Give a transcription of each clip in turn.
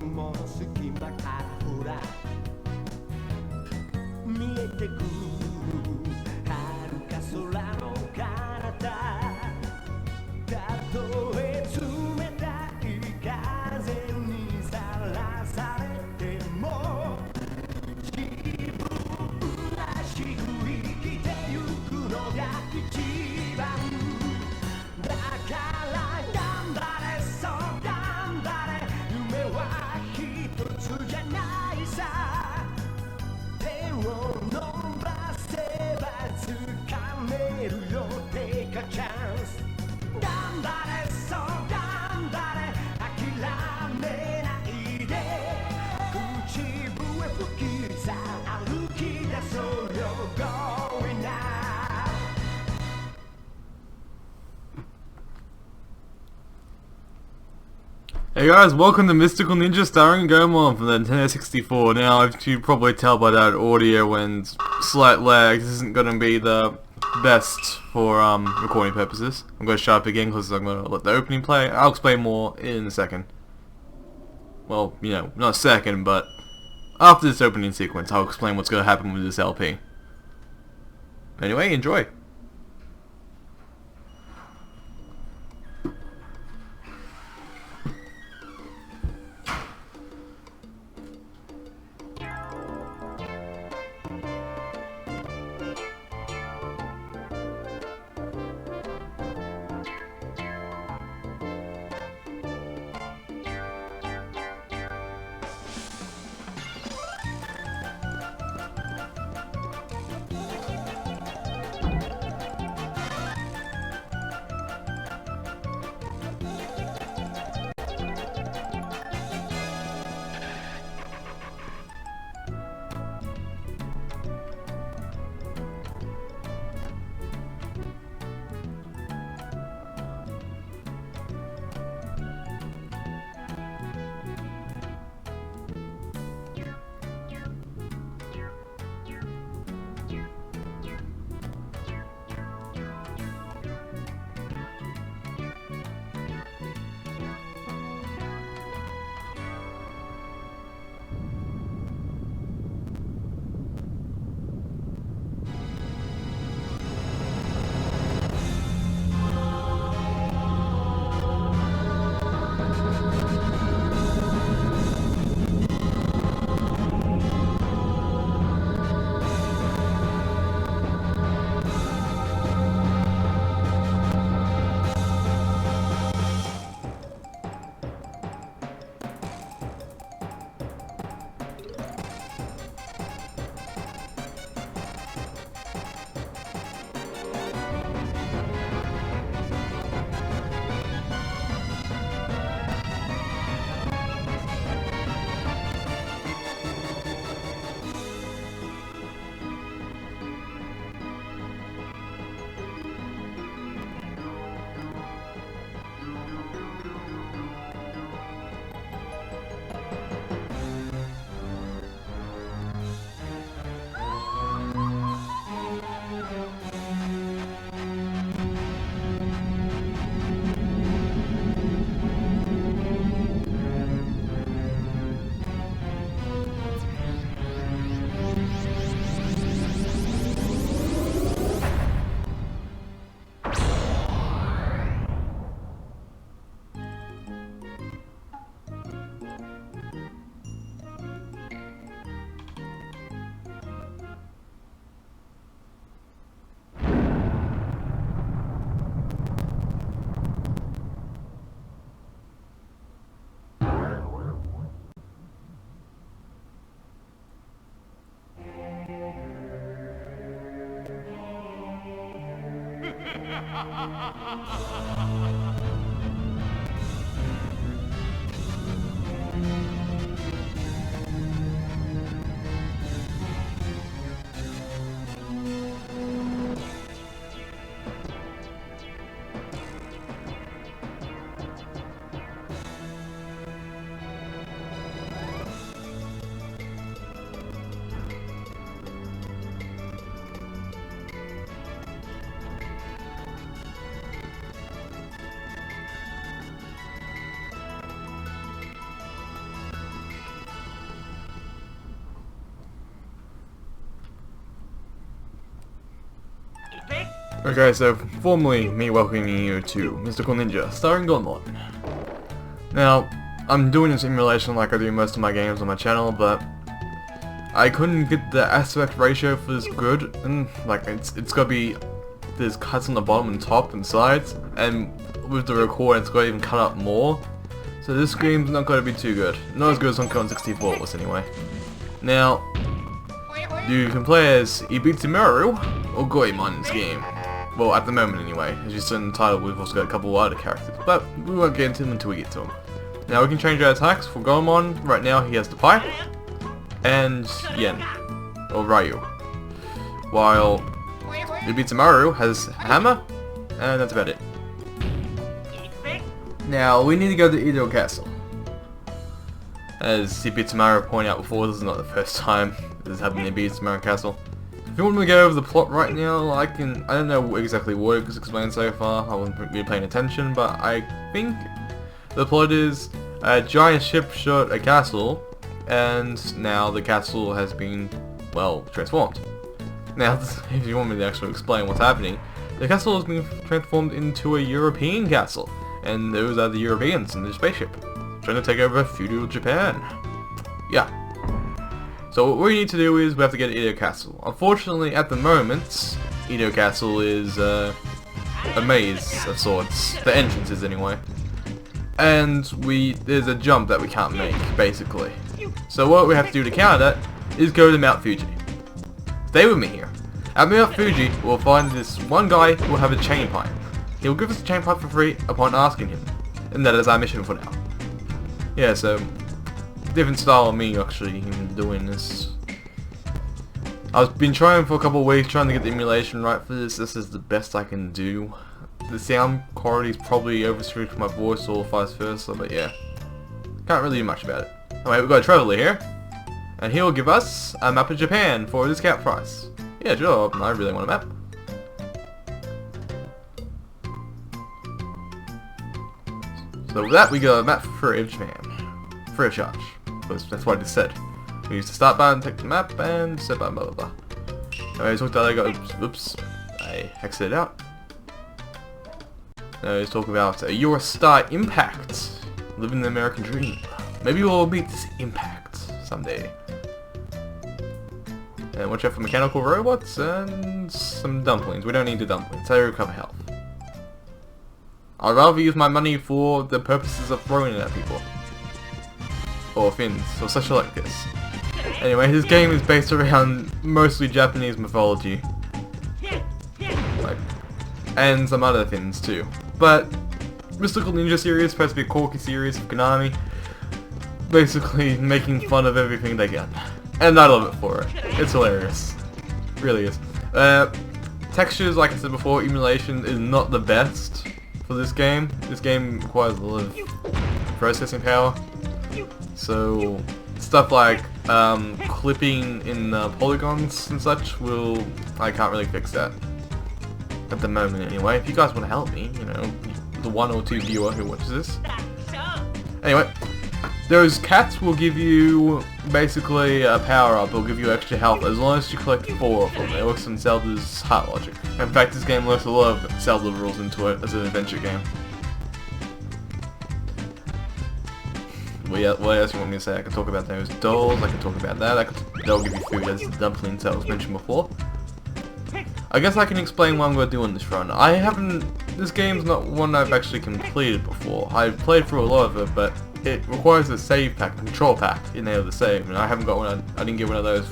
雲の隙間からほら見えてくる遥か空の彼方たとえ冷たい風にさらされても自分らしく生きてゆくのが一番だから頑張れそう頑張れ夢は一つじゃないさ手を伸ばせば掴めるよ Take a chance 頑張れそう頑張れ諦めないで口笛吹きさ歩き出そうよ Going now Hey guys, welcome to Mystical Ninja starring Goemon from the Nintendo 64. Now, as you probably tell by that audio and slight lag, this isn't going to be the best for recording purposes. I'm going to shut up again because I'm going to let the opening play. I'll explain more in a second. Well, you know, not a second, but after this opening sequence, I'll explain what's going to happen with this LP. Anyway, enjoy! Okay, so formally me welcoming you to Mystical Ninja, starring Goemon. Now, I'm doing this emulation like I do most of my games on my channel, but I couldn't get the aspect ratio for this good, and like it's gotta be, there's cuts on the bottom and top and sides, and with the record it's gotta even cut up more, so this game's not gonna be too good. Not as good as Donkey Kong 64 was anyway. Now, you can play as Ibitsumaru or Goemon in this game. Well, at the moment anyway. As you saw in the title, we've also got a couple of other characters, but we won't get into them until we get to them. Now we can change our attacks. For Goemon, right now he has the pipe, and Yen, or Ryu. While Ibitsumaru has a hammer, and that's about it. Now we need to go to Edo Castle. As Ibitsumaru pointed out before, this is not the first time this has happened in Ibitsumaru Castle. If you want me to go over the plot right now, I don't know exactly what it was explained so far, I wasn't really paying attention, but I think the plot is a giant ship shot a castle, and now the castle has been, well, transformed. Now, if you want me to actually explain what's happening, the castle has been transformed into a European castle, and those are the Europeans in the spaceship, trying to take over feudal Japan. Yeah. So what we need to do is we have to get Edo Castle. Unfortunately, at the moment, Edo Castle is a maze of sorts. The entrance is anyway. And there's a jump that we can't make, basically. So what we have to do to counter that is go to Mount Fugi. Stay with me here. At Mount Fugi, we'll find this one guy who will have a chain pipe. He'll give us a chain pipe for free upon asking him. And that is our mission for now. Yeah, so different style of me actually doing this. I've been trying for a couple of weeks trying to get the emulation right for this. This is the best I can do. The sound quality is probably overstretched my voice or vice versa, but yeah. Can't really do much about it. Alright, we've got a traveler here. And he'll give us a map of Japan for a discount price. Yeah, sure, I really want a map. So with that, we got a map for free of Japan. Free of charge. That's what I just said. We use the start button, take the map, and set button, blah blah blah. Alright, talk about oops, I exited out. Now let's talk about your star impact. Living the American dream. Maybe we'll meet this impact someday. And watch out for mechanical robots and some dumplings. We don't need the dumplings, they recover health. I'd rather use my money for the purposes of throwing it at people. Or fins, or such like this. Anyway, this game is based around mostly Japanese mythology. Like, and some other things too. But, Mystical Ninja series is supposed to be a quirky series of Konami. Basically making fun of everything they get. And I love it for it. It's hilarious. It really is. Textures, like I said before, emulation is not the best for this game. This game requires a lot of processing power. So stuff like clipping in polygons and such I can't really fix that at the moment anyway. If you guys want to help me, you know, the one or two viewer who watches this. Anyway, those cats will give you basically a power up. They'll give you extra health as long as you collect 4 of them. It works on Zelda's heart logic. In fact, this game works a lot of Zelda rules into it as an adventure game. What else you want me to say? I can talk about those dolls, I can talk about that, they'll give you food as the dumplings that was mentioned before. I guess I can explain what I'm going to do on this run. This game's not one I've actually completed before. I've played through a lot of it, but it requires a save pack, a control pack in there to save, and I haven't got one, I didn't get one of those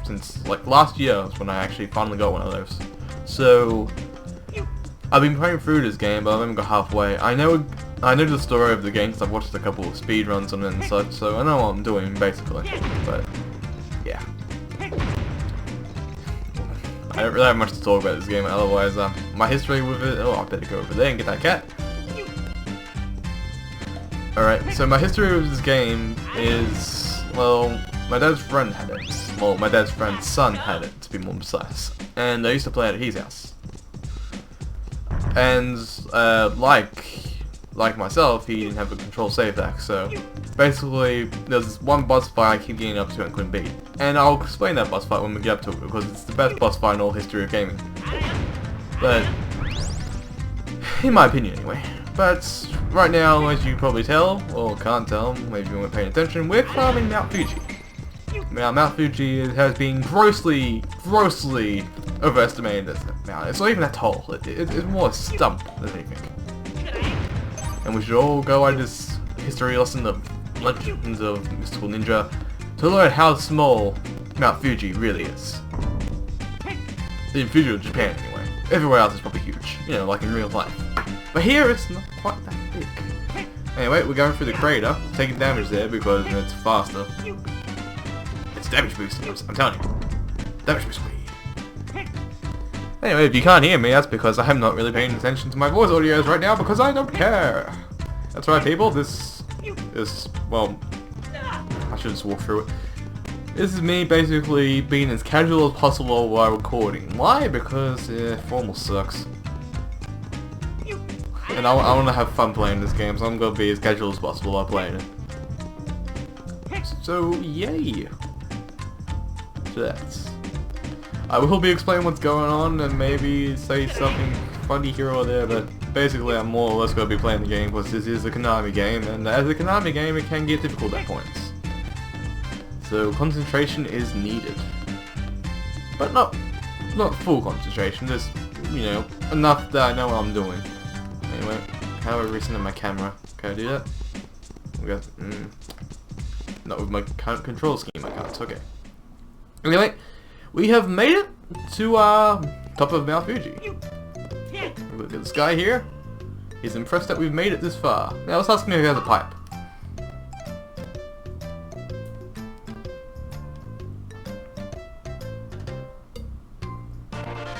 since like last year was when I actually finally got one of those. So, I've been playing through this game, but I haven't got halfway. I know the story of the game because I've watched a couple of speed runs on it and such, so I know what I'm doing basically. But yeah, I don't really have much to talk about this game. Otherwise, my history with it. Oh, I better go over there and get that cat. All right, so my history with this game is, well, my dad's friend had it. Well, my dad's friend's son had it, to be more precise, and I used to play it at his house. And like myself, he didn't have a control save pack, so basically there's this one boss fight I keep getting up to and couldn't beat. And I'll explain that boss fight when we get up to it, because it's the best boss fight in all history of gaming. But in my opinion anyway. But right now, as you probably tell, or can't tell, maybe you weren't paying attention, we're climbing Mount Fugi. Now, Mount Fugi has been grossly overestimated as a mountain. It's not even a toll. It's more a stump than anything. And we should all go at this history lesson of Legends of Mystical Ninja to learn how small Mount Fugi really is. In feudal Japan anyway. Everywhere else is probably huge, you know, like in real life. But here it's not quite that big. Anyway, we're going through the crater, taking damage there because it's faster. It's damage boosting, I'm telling you. Damage boost speed. Anyway, if you can't hear me, that's because I'm not really paying attention to my voice audios right now because I don't care. That's right, people. This is, well, I should just walk through it. This is me basically being as casual as possible while recording. Why? Because formal sucks. And I want to have fun playing this game, so I'm going to be as casual as possible while playing it. So, yay! So that's... I will be explaining what's going on and maybe say something funny here or there, but basically I'm more or less going to be playing the game because this is a Konami game, and as a Konami game it can get difficult at points. So concentration is needed. But not full concentration, just, you know, enough that I know what I'm doing. Anyway, how do I recenter my camera? Can I do that? We got, not with my control scheme, I can't, okay. Anyway, we have made it to top of Mount Fugi. Look at this guy here. He's impressed that we've made it this far. Now let's ask him if he has a pipe.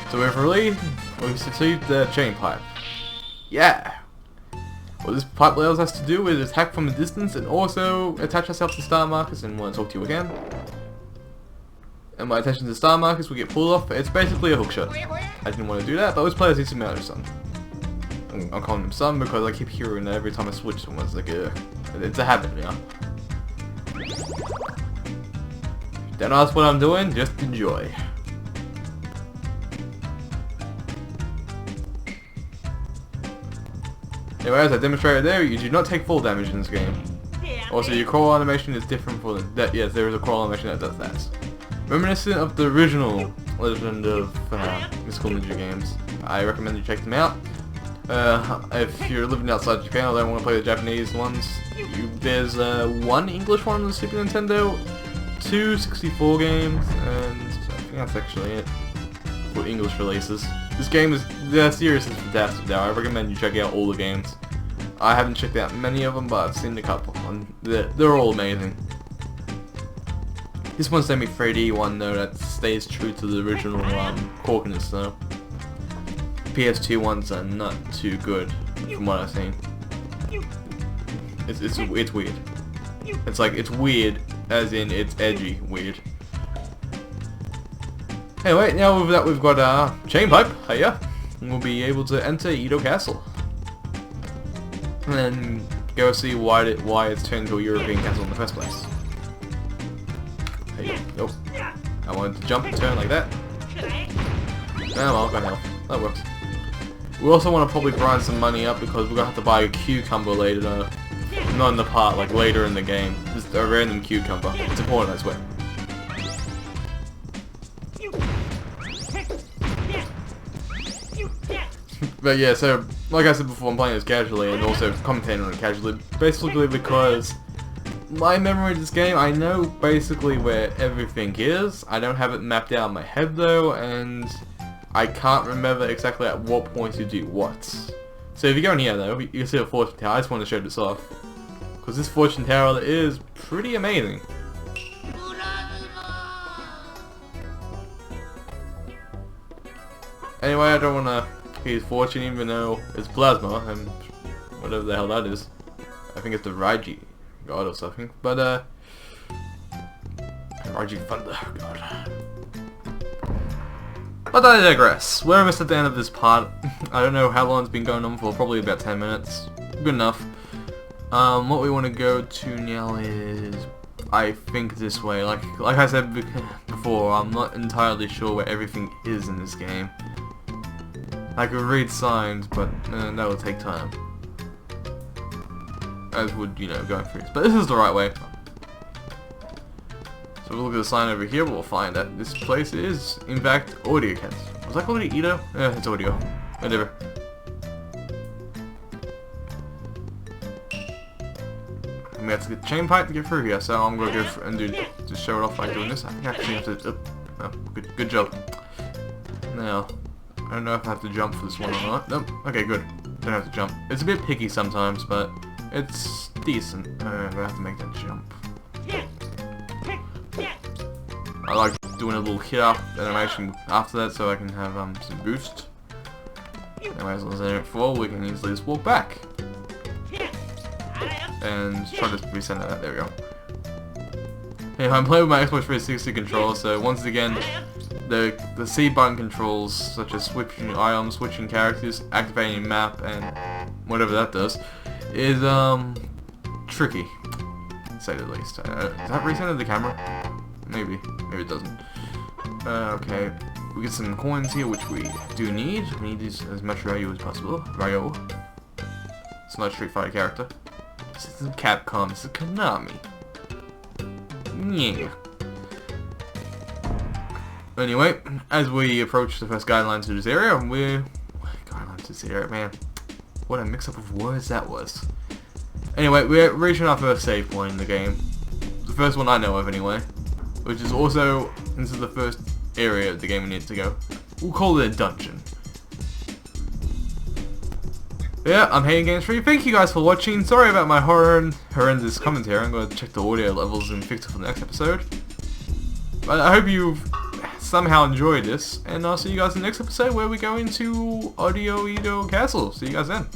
So we've received the chain pipe. Yeah! What this pipe allows us to do is attack from a distance and also attach ourselves to star markers and want to talk to you again. And by attaching to star markers we get pulled off. It's basically a hook shot. I didn't want to do that, but this player's using my other son. I'm calling him son because I keep hearing that every time I switch to one. It's like it's a habit, you know. Don't ask what I'm doing, just enjoy. Anyway, as I demonstrated there, you do not take full damage in this game. Also, your crawl animation is different for that. Yes, there is a crawl animation that does that. Reminiscent of the original Legend of Mystical Ninja games. I recommend you check them out. If you're living outside Japan or don't want to play the Japanese ones, there's one English one on the Super Nintendo, 2 64 games, and I think that's actually it for English releases. This game is, the series is fantastic now. I recommend you check out all the games. I haven't checked out many of them, but I've seen a couple, and they're all amazing. This one's semi 3D one though that stays true to the original quirkiness though. PS2 ones are not too good from what I've seen. It's weird. It's like it's weird as in it's edgy weird. Anyway, now with that we've got our chain pipe here, and we'll be able to enter Edo Castle. And then go see why it's turned into a European castle in the first place. There you go. Nope. I wanted to jump and turn like that. Now I'll go health. That works. We also want to probably grind some money up because we're going to have to buy a cucumber later. Not in the part, like later in the game. Just a random cucumber. It's important, I swear. But yeah, so like I said before, I'm playing this casually and also commentating on it casually, basically because my memory of this game, I know basically where everything is. I don't have it mapped out in my head though, and I can't remember exactly at what point you do what. So if you go in here though, you can see a fortune tower. I just want to show this off because this fortune tower is pretty amazing. Anyway, I don't want to use fortune even though it's plasma and whatever the hell that is. I think it's the Raiji god or something, but Raiji Thunder god. But I digress. We're almost at the end of this part. I don't know how long it's been going on for, probably about 10 minutes. Good enough. What we want to go to now is, I think this way. Like I said before, I'm not entirely sure where everything is in this game. I could read signs, but that would take time. As would, you know, going through this. But this is the right way. So we'll look at the sign over here, we'll find that this place is, in fact, Audio Cats. Was that called Edo? Yeah, it's Audio. Whatever. And we have to get the chain pipe to get through here, so I'm gonna go and just show it off by doing this. I think I actually have to. Oh, good job. Now, I don't know if I have to jump for this one or not. Nope. Okay, good. Don't have to jump. It's a bit picky sometimes, but it's decent. I have to make that jump. I like doing a little hit up animation after that, so I can have some boost. Anyway, as long as I don't fall, we can easily just walk back. And try to recenter that. There we go. Hey, I'm playing with my Xbox 360 controller, so once again, the C button controls, such as switching items, switching characters, activating map, and whatever that does, is tricky, to say the least. Does that recenter the camera? Maybe it doesn't. Okay, we get some coins here, which we do need. We need as much Ryo as possible. Ryo. It's not a Street Fighter character. This isn't Capcom, this is Konami. Yeah. Anyway, as we approach the first guidelines to this area, guidelines to this area, man. What a mix-up of words that was. Anyway, we're reaching our first save point in the game. The first one I know of, anyway. Which is also, this is the first area of the game we need to go. We'll call it a dungeon. Yeah, I'm Hating Games 3. Thank you guys for watching. Sorry about my horrendous commentary. I'm going to check the audio levels and fix it for the next episode. But I hope you've somehow enjoyed this. And I'll see you guys in the next episode where we go into Audio Edo Castle. See you guys then.